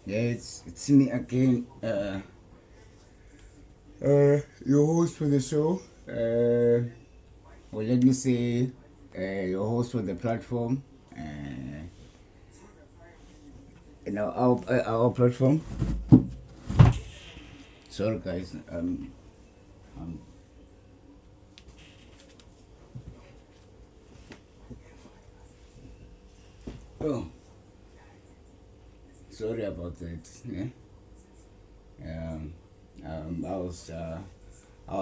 Yeah, it's me again. Your host for the show. Well, let me say, your host for the platform. In our platform. Sorry, guys. Um, oh, sorry about that. Yeah. Um, I was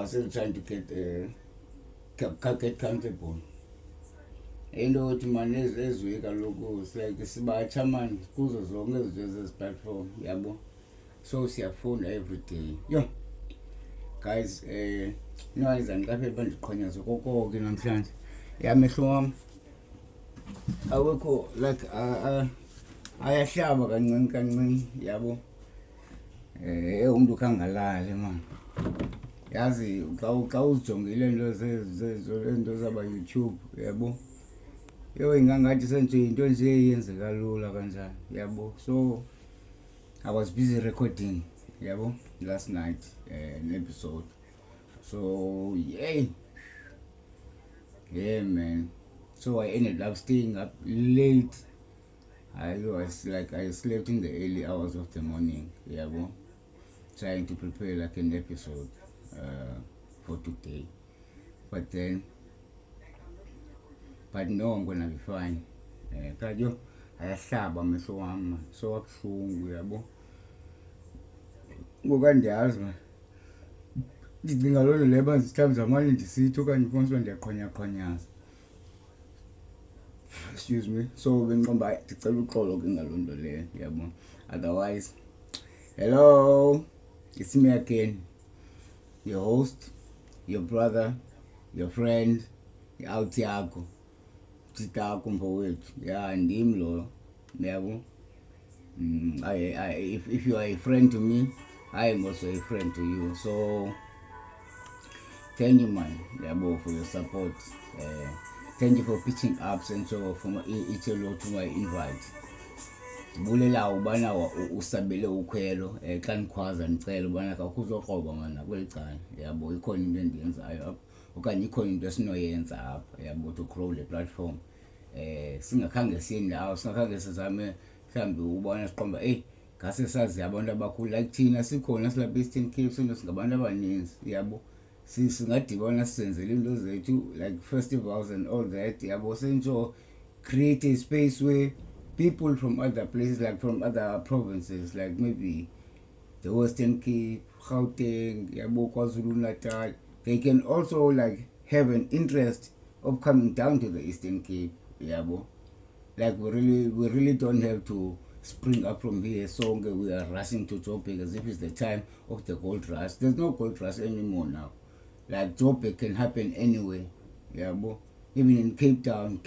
still trying to get comfortable. Into ukuthi manje ezwe kaloku like sibatsha mani kuzo zonke izinto zezi platform yabo, so siyafunda every day. Yo guys, ningayizani lapha bandiqhonyaza kokonke namhlanje yamehlo wam awekho like ayahlaba kancane kancane yabo. Umuntu khangalale man, yazi xa uzijongile into zaba YouTube yabo, yo ingangathi senje into nje yenzeka lula kanjani yabo. So I was busy recording yabo last night, an episode. So yeah man, so I ended up staying up late. I slept in the early hours of the morning yabo, trying to prepare like an episode for today. But no, I'm gonna be fine. Kajo ayahlaba amehlo wami, so abuhlungu yabo. Ngoba ndiyazi man, ndicinga loo nto leyo uba zithambile zamane ndisithi okanye ufumaniswa ndiyaqhonyaqhonyaza. Excuse me. So bengiqomba ndicela uxolo ke ngaloo nto leyo yabo. Otherwise, hello, it's me again, your host, your brother, your friend, out yakho Titako mfowethu. Yeah, ndim lo yabo. If you are a friend to me, I am also a friend to you. So thank you man yabo for your support. Thank you for pitching up and so from each lot to my invite. Bulela ubana usabele ukhwelo xa nikhwaza nicela ubana kakuzoqoba mana kwelicala yabo, ikhona into endiyenzayo apha okanye ikhona into esinoyenza apha yabo to grow le platform. Singakhange sindawo, singakhange sizame mhlawumbi ubona siqomba ngase sazi abantu abakhulu like thina sikhona silapha Eastern Cape, singabantu abaninzi yabo. Singadibana sisenzele into zethu like festivals and all that yabo, sentsho create a space where people from other places, like from other provinces, like maybe the Western Cape, Gauteng, yabo, KwaZulu-Natal, they can also like have an interest of coming down to the Eastern Cape yabo. Like we really don't have to spring up from here, so we are rushing to Joburg as if it's the time of the gold rush. There's no gold rush anymore now. Like Joburg can happen anywhere yabo. Even in Cape Town,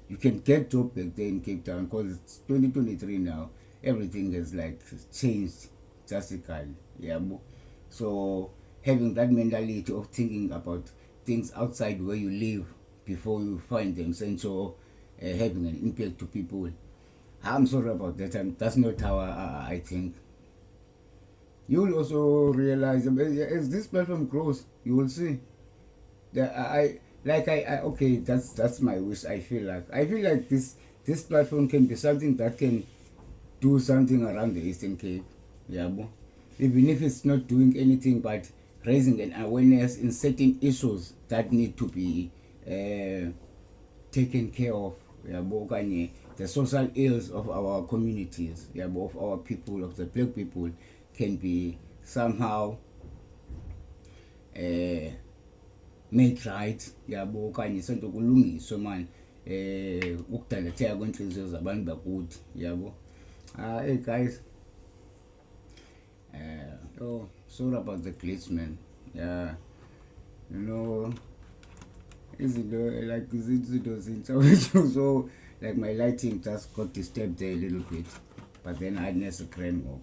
you can get Joburg there in Cape Town because it's 2023 now. Everything has like changed drastically yabo. So having that mentality of thinking about things outside where you live before you find them, so having an impact to people. I'm sorry about that. That's not how I think. You will also realize as this platform grows, you will see that okay, that's my wish. I feel like this platform can be something that can do something around the Eastern Cape, yabo. Even if it's not doing anything but raising an awareness in certain issues that need to be taken care of, yabo, kanye the social ills of our communities, yabo, of our people, of the black people, can be somehow made right yabo, okanye sento kulungiswe man ukudalatheka kwenhliziyo zabantu bakuthi yabo. Hey guys, sorry about the glitch man. Yeah, you know, izinto like izinto zintsha, so like my lighting just got disturbed there a little bit, but then I necessarily more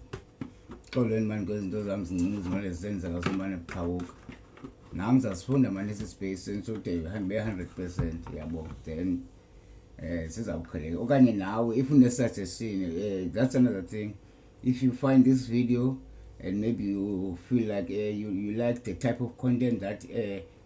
xolweni mani kwezinto zami zincinci zimane zisenza ngasomane buqhawuka. Nami zasifunda manje esi space sensokuthi ihambe 100% yabo, then sizawuqheleka okanye nawe if une suggestion, that's another thing. if you find this video and maybe you feel like you like the type of content that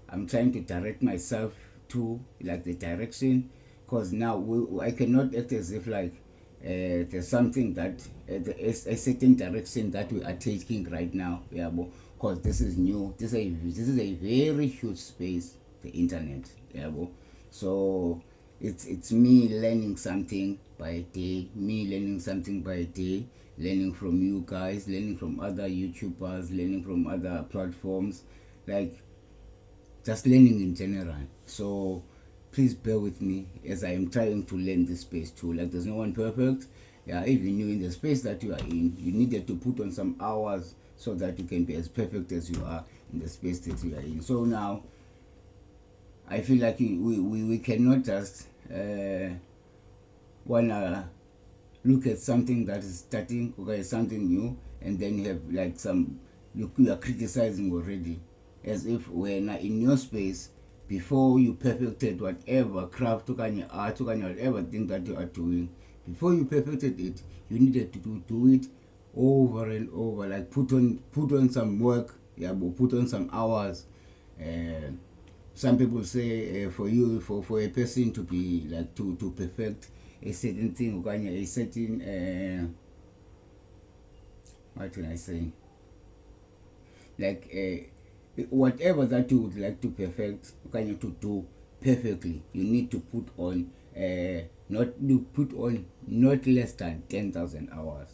I'm trying to direct myself to, like the direction, because now I cannot act as if like there's something that a certain direction that we are taking right now, yeah, because this is new. This is a very huge space, the internet, yeah, so it's me learning something by day, learning from you guys, learning from other YouTubers, learning from other platforms, like just learning in general. So please bear with me as I am trying to learn this space too. Like there's no one perfect. Yeah, even you in the space that you are in, you needed to put on some hours so that you can be as perfect as you are in the space that you are in. So now I feel like we cannot just wanna look at something that is starting, okay, something new, and then you have like you are criticizing already, as if when in your space, before you perfected whatever craft or art or whatever thing that you are doing, before you perfected it, you needed to do it over and over, like put on some work, yeah, but put on some hours. Some people say for a person to be like to perfect a certain thing, a certain what can I say, like whatever that you would like to perfect, to do perfectly, you need to put on not less than 10,000 hours.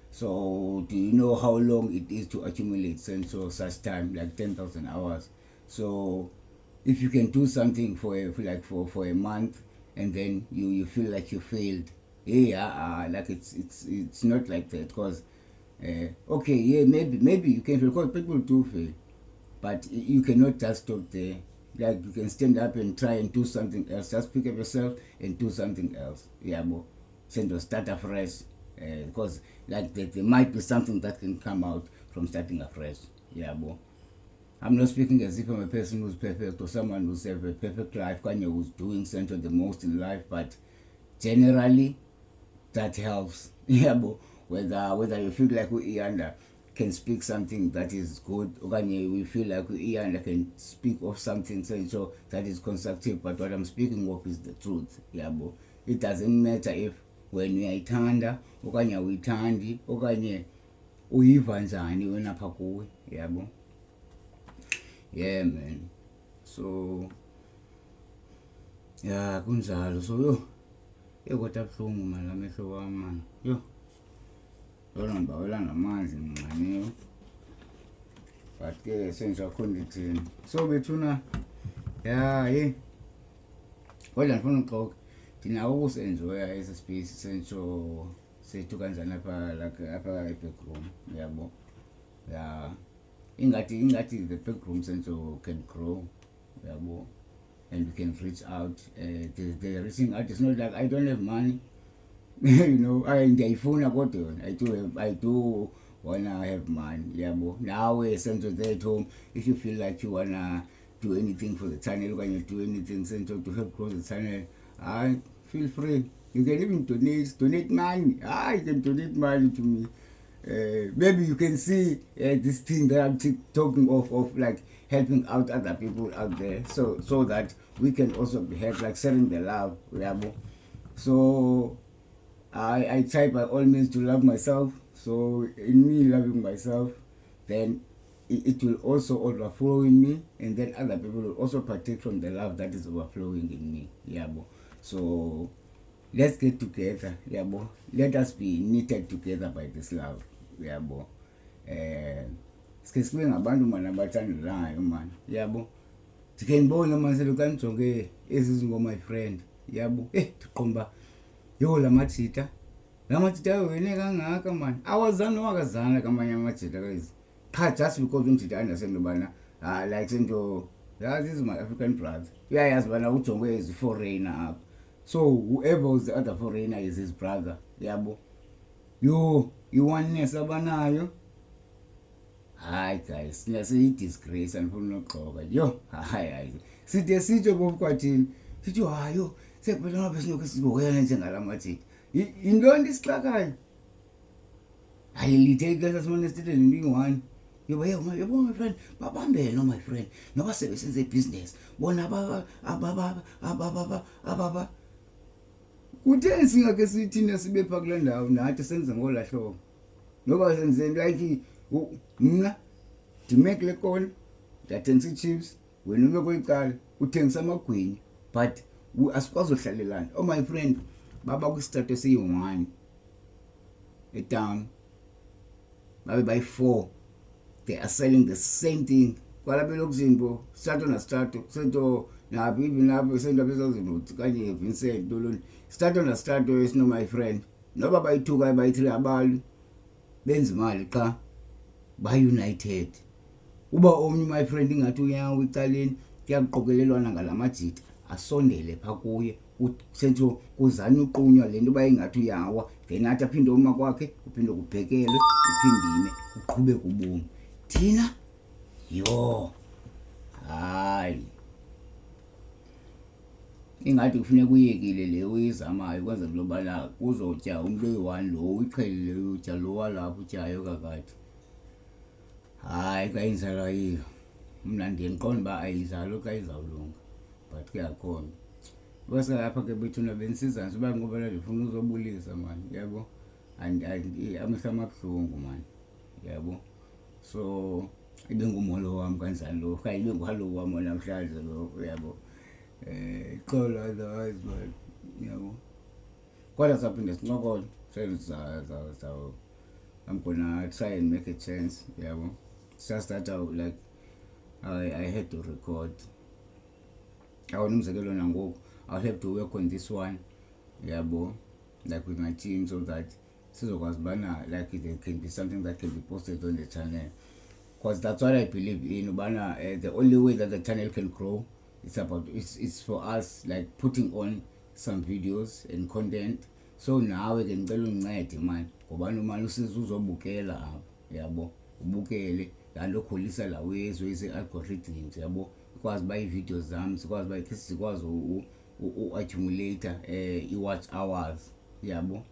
So do you know how long it is to accumulate such time, like 10,000 hours? So if you can do something for a month, and then you feel like you failed, yeah, like it's not like that, because okay, yeah, maybe you can fail, because people do fail, but you cannot just stop there. Like you can stand up and try and do something else, just pick up yourself and do something else, yeah, but start afresh, because like there might be something that can come out from starting afresh, yeah, but I'm not speaking as if I'm a person who's perfect or someone who's have a perfect life, who's doing something the most in life, but generally that helps. Yeah, but whether you feel like Iyanda can speak something that is good, or we feel like Iyanda can speak of something so that is constructive, but what I'm speaking of is the truth. Yeah, but it doesn't matter if when uyayithanda okanye awuyithandi okanye uyiva njani wena pha kuwe, yabo. Yeah, man. So yeah, kunjalo. So kodwa buhlungu man lamehlo wami man. Lona ngibawela namanzi mncane. But ke sengizakhona ithini. So bethuna yeah, kodwa ngifuna ukuxoxa. Thina ukusenjoya ese space sentsho sethu kanjani lapha e-backroom, yabo. Yeah. Ingati the backroom senso can grow, yabo, and we can reach out. The reaching out is not like I don't have money. You know, I do wanna have money, yabo. Now senso there at home, if you feel like you wanna do anything for the channel, when you do anything senso to help grow the channel, feel free. You can even donate money. You can donate money to me. Maybe you can see this thing that I'm talking of like helping out other people out there, so that we can also be helped, like sharing the love, yabo. So I try by all means to love myself. So in me loving myself, then it will also overflow in me, and then other people will also partake from the love that is overflowing in me, yabo. So let's get together, yabo. Let us be knitted together by this love, yabo. Sike sibe ngabantu man abathandanayo man, yabo. Ndike ndibona man selukanjonge ezi my friend, yabo. Ndiqomba lamajita wene kangaka man, awazange wakazana kamanye amajita guys. Just because umjita understand ubana like sento, this is my African brother, uyayazi bana ujonge as foreigner apha. So whoever was the other foreigner is his brother, yabo. Iwaneness abanayo. Hi guys, disgrace andifuna uxoka. Hayi. Side sitsho bokwathini. Sithi sephela ngabe sinokho sibukela njengala majita. Yintoni isixakayo? ayilitheke sasimane sithethe into one yabo my friend babambele no my friend noba sebesenze business bona ababa kutheni singake sithina sibe pha kule ndawo nathi senze ngola hlobo noba senze like mna ndimake le kona ndathengisa chips wena ume kwicala uthengisa amagwinya but asikwazi uhlalelana oh my friend baba kwistrato esiyi-1 etown babe bayi-4 they are selling the same thing kwalapha elokishini bo strato nastrato sento naphi even lapho sento apha esazimbuthi kanye Vincent ntoloni strato nastrato esino my friend noba bayi-2 kaye bayi-3 abantu benza imali qha ba-united uba omnye my friend ingathi uyawo icaleni kuyaqokelelwana ngalamajita asondele pha kuye sento kuzana uqunywa lento bayingathi uyawa then athi aphinde uma kwakhe kuphinde kubhekelwe uphindime uqhube kubomi thina yo hayi ingathi kufuneka uyekile le uyizamayo kwenza globala kuzotya umuntu oyi-1 lo uyiqhelile utya lo walapho utyayo kakade hayi kayinzala yiyo mna ndiyendiqonda uba ayizalo xa izawulunga but kuyakhona baselapha ke bethuna bensizansi uba ngoba ndifuna uzobulisa mani yabo amehlo amabuhlungu mani yabo so ibe ngumolo wami kanjani lo okanye ibe nguhalo wami namhlanje lo yabo xolo otherwise but yabo kodwa saphinde sincokole so I'm gonna try and make a chance yabo just that like I had to record awunomzekelo nangoku I'll have to work on this one yabo like with my team so that sizokwazi bana like there can be something that can be posted on the channel because that's what I believe in ubana the only way that the channel can grow it's for us like putting on some videos and content so nawe ke ngicela ungincede man ngoba nomali usiza uzobukela apha yabo ubukele lanto khulisa la wezwe ise-algorithms yabo ikwazi uba ii-videos zami sikwazi uba sikwazi u-accumulator i-watch hours yabo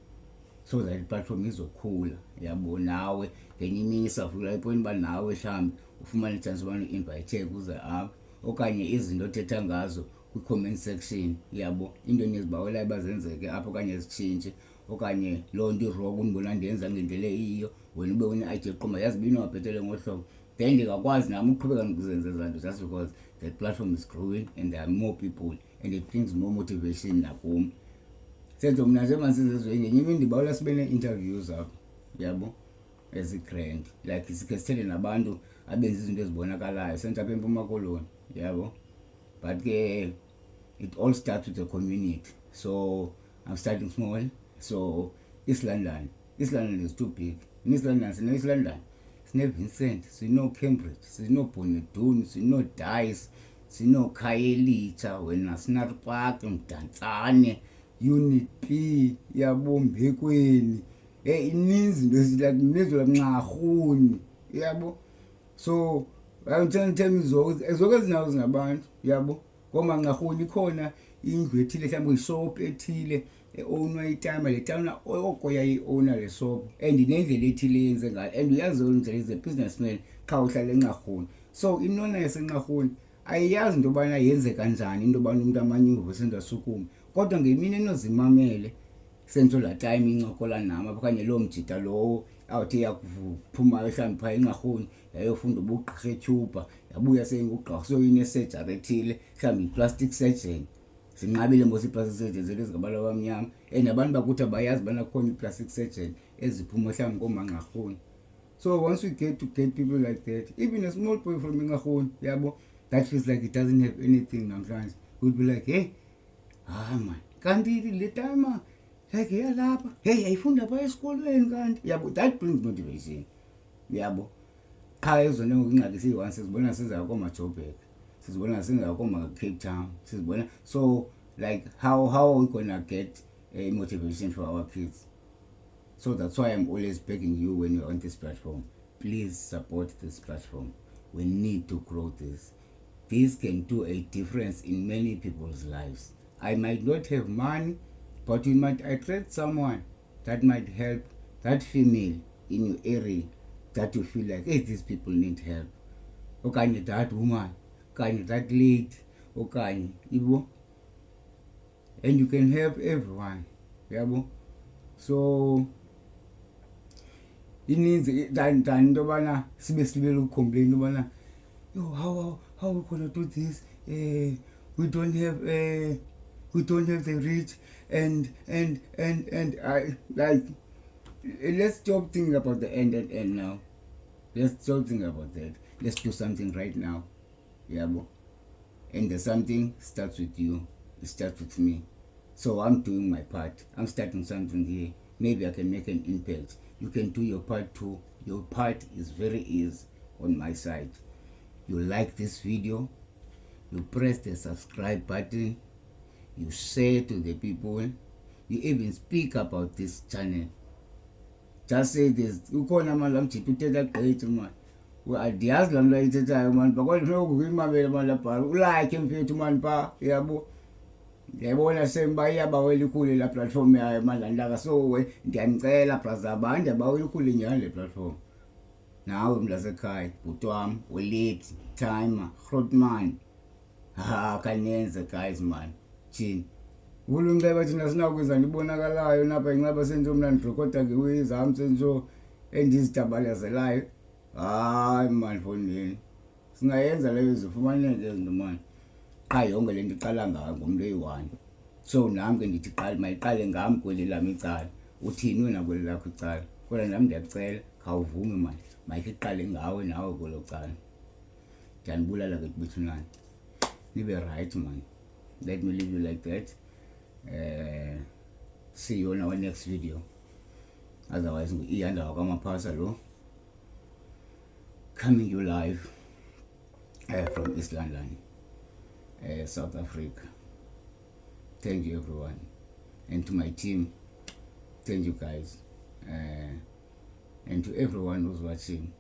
so that i-platform izokhula yabo nawe ngenye imini safika ipoint uba nawe mhlawumbi ufumane ichance ubana u-invite kuze apha okanye izinto othetha ngazo kwi-comment section yabo into endizibawelayo bazenzeke apho okanye zitshintshe okanye loo nto iroko undibona ndenza ngendlela eyiyo wena ube une-idea eqoma yazi binowabhetele ngohlobo then ndingakwazi nami uqhubeka nokuzenza ezaa nto just because the platform is growing and there are more people and it brings more motivation nakum senzo mna nje masizezwe ngenye imini ndibawela sibe nee-interviews apho yabo ezi-grand like sikhe sithele nabantu abenza izinto ezibonakalayo senza apha eMpuma Koloni yabo but ke it all starts with the community so I'm starting small so East London is too big in East London sine-East London sine-Vincent sino-Cambridge sino-Bonedun sino-Dice sino-Khayelitsha wena Sinarpark Mdantsane Unit B yabo Mbekweni ininzi into like nezwe Nxarhuni yabo so ayitheni izoke ezinawo zingabantu yabo ngoma Nxarhuni ikhona indlu ethile mhlawumbe ishop ethile ownwa itime le town oko yayi-owner le shop and nendlela ethile yenze ngayo and uyazi indlela is a businessman xa uhlala eNxarhuni so inona yaseNxarhuni ayiyazi into yobana yenze kanjani into yobana umuntu amanyuva sendasukuma kodwa ngemini enozimamele senzo laa time incokola nam apha okanye loo mjita lowo awuthi yakuphuma mhlawumbi phaa eNxarhuni yayofunda ubugqirha etyhupa yabuya seyingugqirha soyinesejari ethile mhlawumbi yi-plastic surgeon zinqabile mos ii-plastic surgeons zethu ezingabantu abamnyama and abantu bakuthi abayazi ubana kukhona ii-plastic surgeon eziphuma mhlawumbi koomaNxarhuni so once we get people like that even a small boy from eNxarhuni yabo that feels like it doesn't have anything namhlanje would be like hey man kanti le time like yalapha hey ayifunda phaa esikolweni kanti yabo that brings motivation yabo qha ezona ngingaki siyi-1 sizibona senza kooma-Joburg sizibona senza kooma-Cape Town sizibona so like how are we gonna get motivation for our kids so that's why I'm always begging you when you're on this platform please support this platform we need to grow this can do a difference in many people's lives I might not have money but we might attract someone that might help that female in your area that you feel like, hey, these people need help. Okay, that woman, okay, that lady, okay, Ibo. And you can help everyone. Yabo. So ininzi than into yobana sibe sibele ucomplain ubana, yo, how we gonna do this? We don't have the reach, and I like, let's stop thinking about the end now. Let's stop thinking about that. Let's do something right now. Yabo. And the something starts with you. It starts with me. So I'm doing my part. I'm starting something here. Maybe I can make an impact. You can do your part too. Your part is very easy on my side. You like this video, you press the subscribe button, you share to the people, you even speak about this channel. Just say this. Ukhona manje amjipha uthetha gqithi man. Adiyazi laa nto ayithethayo man, bakwazi funeka ukuyimamela man lapha. Ulike mfethu man phaa, yabo. Ndiyayibona semba iyabawela ikhule la platform yayo madlantaka. So ndiyanicela brother bani, ndiyabawela ikhule nyhani le platform. Nawe mntasekhaya, bhuti wam, ulate, timer, Grootman. Kanenze guys man. Thini. Ulunxeba thina sinakwenza ndibonakalayo napha inxeba senzo mna ndirekhoda ngeWizam senzo endizidabalazelayo. Hayi man fondini. Singayenza leyo zifumaneke izinto man. Qha yonke le nto iqala ngayo ngomntu oyi-1. So nam ke ndithi mayiqale ngam kweli lam icala. Uthini wena kweli lakho icala? Kodwa nam ndiyakucela khawuvume man, mayikhe iqale ngawe nawe kwelo cala. Ndiyanibulala ke bethunani. Libe right man. Let me leave you like that. See you on our next video. Otherwise, Iyanda Mapasa lo, coming you live from East London, South Africa. Thank you everyone, and to my team, thank you guys, and to everyone who's watching.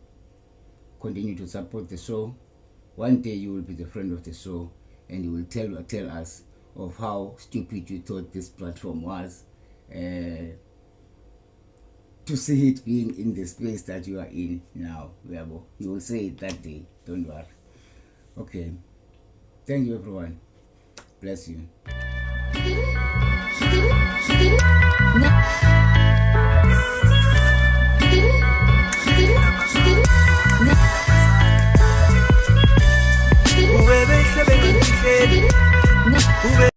Continue to support the show. One day you will be the friend of the show, and you will tell us of how stupid you thought this platform was, to see it being in the space that you are in now. You will say it that day, don't worry. Okay, thank you everyone, bless you.